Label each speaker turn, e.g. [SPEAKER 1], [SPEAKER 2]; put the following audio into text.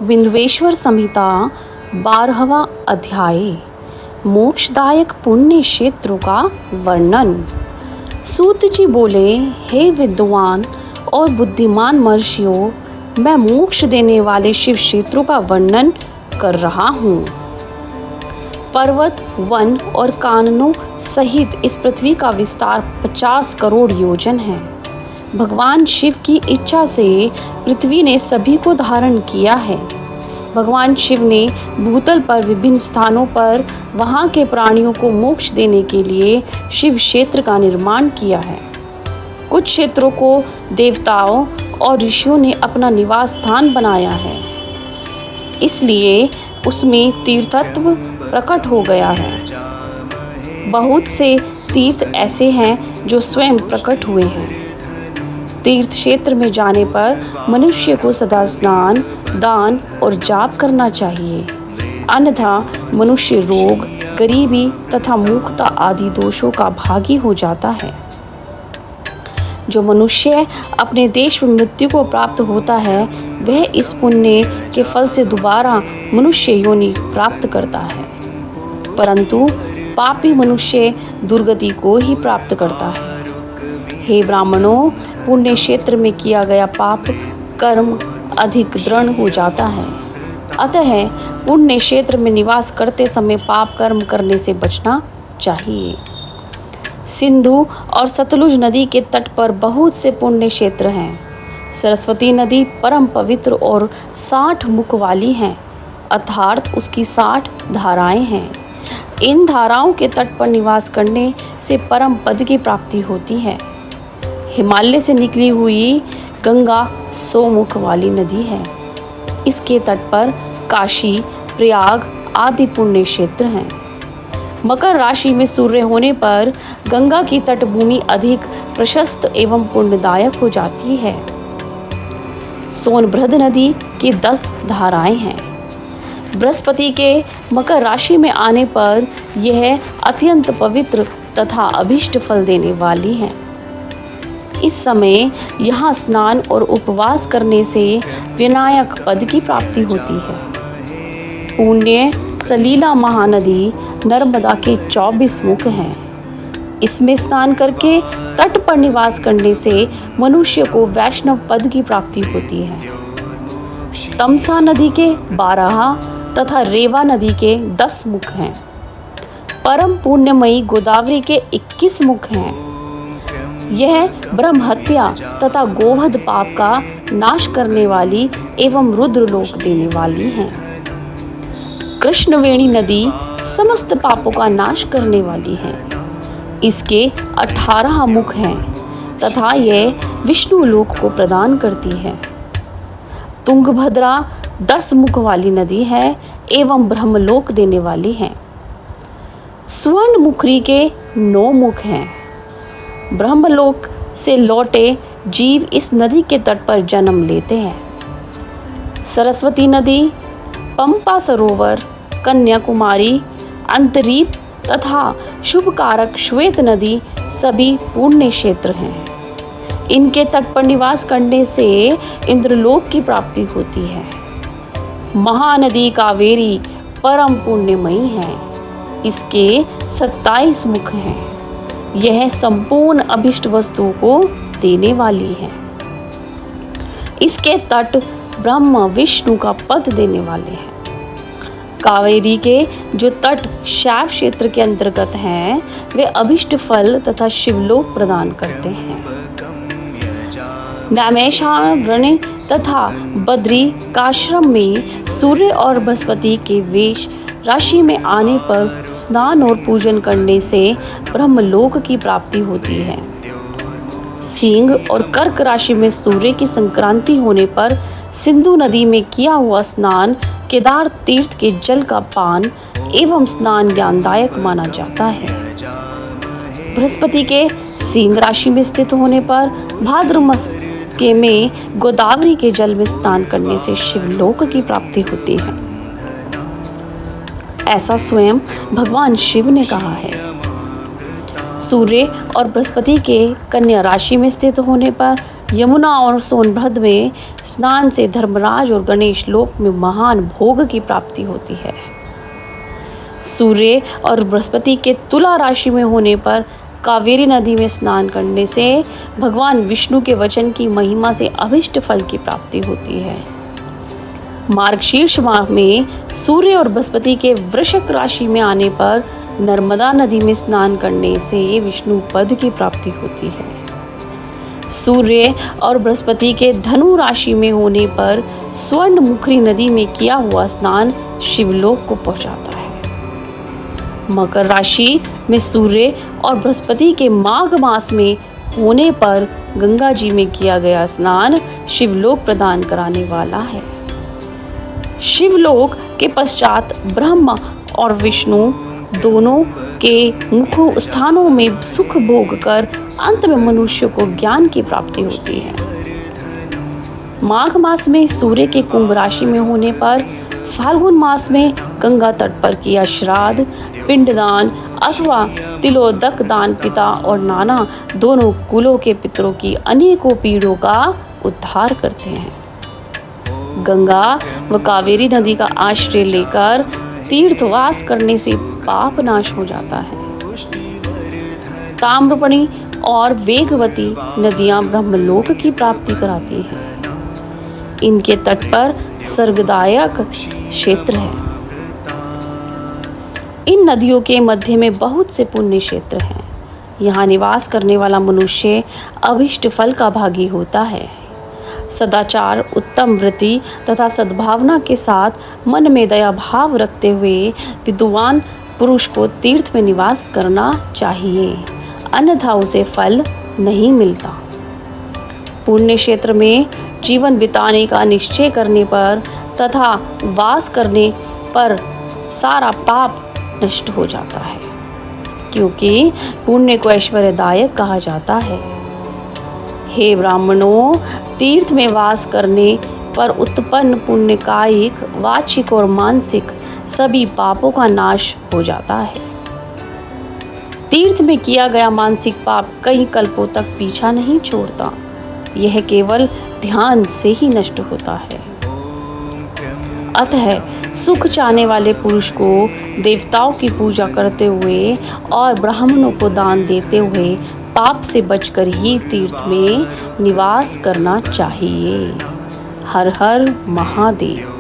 [SPEAKER 1] विंध्येश्वर संहिता 12वां अध्याय मोक्षदायक पुण्य क्षेत्रों का वर्णन। सूत जी बोले, हे विद्वान और बुद्धिमान महर्षियों, मैं मोक्ष देने वाले शिव क्षेत्रों का वर्णन कर रहा हूँ। पर्वत, वन और काननों सहित इस पृथ्वी का विस्तार 50 करोड़ योजन है। भगवान शिव की इच्छा से पृथ्वी ने सभी को धारण किया है। भगवान शिव ने भूतल पर विभिन्न स्थानों पर वहाँ के प्राणियों को मोक्ष देने के लिए शिव क्षेत्र का निर्माण किया है। कुछ क्षेत्रों को देवताओं और ऋषियों ने अपना निवास स्थान बनाया है, इसलिए उसमें तीर्थत्व प्रकट हो गया है। बहुत से तीर्थ ऐसे हैं जो स्वयं प्रकट हुए हैं। तीर्थ क्षेत्र में जाने पर मनुष्य को सदा स्नान, दान और जाप करना चाहिए, अन्यथा मनुष्य रोग, गरीबी तथा मूर्खता आदि दोषों का भागी हो जाता है। जो मनुष्य अपने देश में मृत्यु को प्राप्त होता है, वह इस पुण्य के फल से दोबारा मनुष्य योनि प्राप्त करता है, परंतु पापी मनुष्य दुर्गति को ही प्राप्त करता है। हे ब्राह्मणों, पुण्य क्षेत्र में किया गया पाप कर्म अधिक दृढ़ हो जाता है, अतः पुण्य क्षेत्र में निवास करते समय पाप कर्म करने से बचना चाहिए। सिंधु और सतलुज नदी के तट पर बहुत से पुण्य क्षेत्र हैं। सरस्वती नदी परम पवित्र और 60 मुख वाली है, अर्थात उसकी 60 धाराएं हैं। इन धाराओं के तट पर निवास करने से परम पद की प्राप्ति होती है। हिमालय से निकली हुई गंगा 100 मुख वाली नदी है। इसके तट पर काशी, प्रयाग आदि पुण्य क्षेत्र हैं। मकर राशि में सूर्य होने पर गंगा की तटभूमि अधिक प्रशस्त एवं पुण्यदायक हो जाती है। सोनभद्र नदी की 10 धाराएं हैं। बृहस्पति के मकर राशि में आने पर यह अत्यंत पवित्र तथा अभीष्ट फल देने वाली है। इस समय यहाँ स्नान और उपवास करने से विनायक पद की प्राप्ति होती है। पुण्य सलीला महानदी नर्मदा के 24 मुख हैं। इसमें स्नान करके तट पर निवास करने से मनुष्य को वैष्णव पद की प्राप्ति होती है। तमसा नदी के 12 तथा रेवा नदी के 10 मुख हैं। परम पुण्यमयी गोदावरी के 21 मुख हैं। यह ब्रह्म हत्या तथा गोवध पाप का नाश करने वाली एवं रुद्र लोक देने वाली है। कृष्णवेणी नदी समस्त पापों का नाश करने वाली है। इसके 18 मुख हैं तथा यह विष्णु लोक को प्रदान करती है। तुंगभद्रा 10 मुख वाली नदी है एवं ब्रह्मलोक देने वाली है। स्वर्ण मुखरी के 9 मुख हैं। ब्रह्मलोक से लौटे जीव इस नदी के तट पर जन्म लेते हैं। सरस्वती नदी, पंपा सरोवर, कन्याकुमारी, अंतरीप तथा शुभकारक श्वेत नदी सभी पुण्य क्षेत्र हैं। इनके तट पर निवास करने से इंद्रलोक की प्राप्ति होती है। महानदी कावेरी परम पुण्यमयी है। इसके 27 मुख हैं। यह संपूर्ण अभिष्ट वस्तुओं को देने वाली है। इसके तट ब्रह्म विष्णु का पद देने वाले हैं। कावेरी के जो तट शैव क्षेत्र के अंतर्गत हैं, वे अभिष्ट फल तथा शिवलोक प्रदान करते हैं। नैमिषारण्य तथा बद्री काश्रम में सूर्य और बृहस्पति के वेश राशि में आने पर स्नान और पूजन करने से ब्रह्मलोक की प्राप्ति होती है। सिंह और कर्क राशि में सूर्य की संक्रांति होने पर सिंधु नदी में किया हुआ स्नान केदार तीर्थ के जल का पान एवं स्नान ज्ञानदायक माना जाता है। बृहस्पति के सिंह राशि में स्थित होने पर भाद्र मास के में गोदावरी के जल में स्नान करने से शिवलोक की प्राप्ति होती है। ऐसा स्वयं भगवान शिव ने कहा है। सूर्य और बृहस्पति के कन्या राशि में स्थित होने पर यमुना और सोनभद्र में स्नान से धर्मराज और गणेश लोक में महान भोग की प्राप्ति होती है। सूर्य और बृहस्पति के तुला राशि में होने पर कावेरी नदी में स्नान करने से भगवान विष्णु के वचन की महिमा से अभिष्ट फल की प्राप्ति होती है। मार्गशीर्ष माह में सूर्य और बृहस्पति के वृश्चिक राशि में आने पर नर्मदा नदी में स्नान करने से विष्णु पद की प्राप्ति होती है। सूर्य और बृहस्पति के धनु राशि में होने पर स्वर्ण मुखरी नदी में किया हुआ स्नान शिवलोक को पहुंचाता है। मकर राशि में सूर्य और बृहस्पति के माघ मास में होने पर गंगा जी में किया गया स्नान शिवलोक प्रदान कराने वाला है। शिवलोक के पश्चात ब्रह्मा और विष्णु दोनों के मुख स्थानों में सुख भोग कर अंत में मनुष्य को ज्ञान की प्राप्ति होती है। माघ मास में सूर्य के कुंभ राशि में होने पर फाल्गुन मास में गंगा तट पर किया श्राद्ध, पिंडदान अथवा तिलोदक दान पिता और नाना दोनों कुलों के पितरों की अनेकों पीढ़ों का उद्धार करते हैं। गंगा व कावेरी नदी का आश्रय लेकर तीर्थवास करने से पाप नाश हो जाता है। ताम्रपणी और वेगवती नदियां ब्रह्मलोक की प्राप्ति कराती हैं। इनके तट पर स्वर्गदायक क्षेत्र है। इन नदियों के मध्य में बहुत से पुण्य क्षेत्र हैं। यहाँ निवास करने वाला मनुष्य अभिष्ट फल का भागी होता है। सदाचार, उत्तम वृत्ति तथा सद्भावना के साथ मन में दया भाव रखते हुए विद्वान पुरुष को तीर्थ में निवास करना चाहिए, अन्यथा उसे फल नहीं मिलता। पुण्य क्षेत्र में जीवन बिताने का निश्चय करने पर तथा वास करने पर सारा पाप नष्ट हो जाता है, क्योंकि पुण्य को ऐश्वर्यदायक कहा जाता है। हे ब्राह्मणों, तीर्थ में वास करने पर उत्पन्न पुण्य कायिक, वाचिक और मानसिक सभी पापों का नाश हो जाता है। तीर्थ में किया गया मानसिक पाप कई कल्पों तक पीछा नहीं छोड़ता, यह केवल ध्यान से ही नष्ट होता है। अतः सुख चाहने वाले पुरुष को देवताओं की पूजा करते हुए और ब्राह्मणों को दान देते हुए पाप से बचकर ही तीर्थ में निवास करना चाहिए। हर हर महादेव।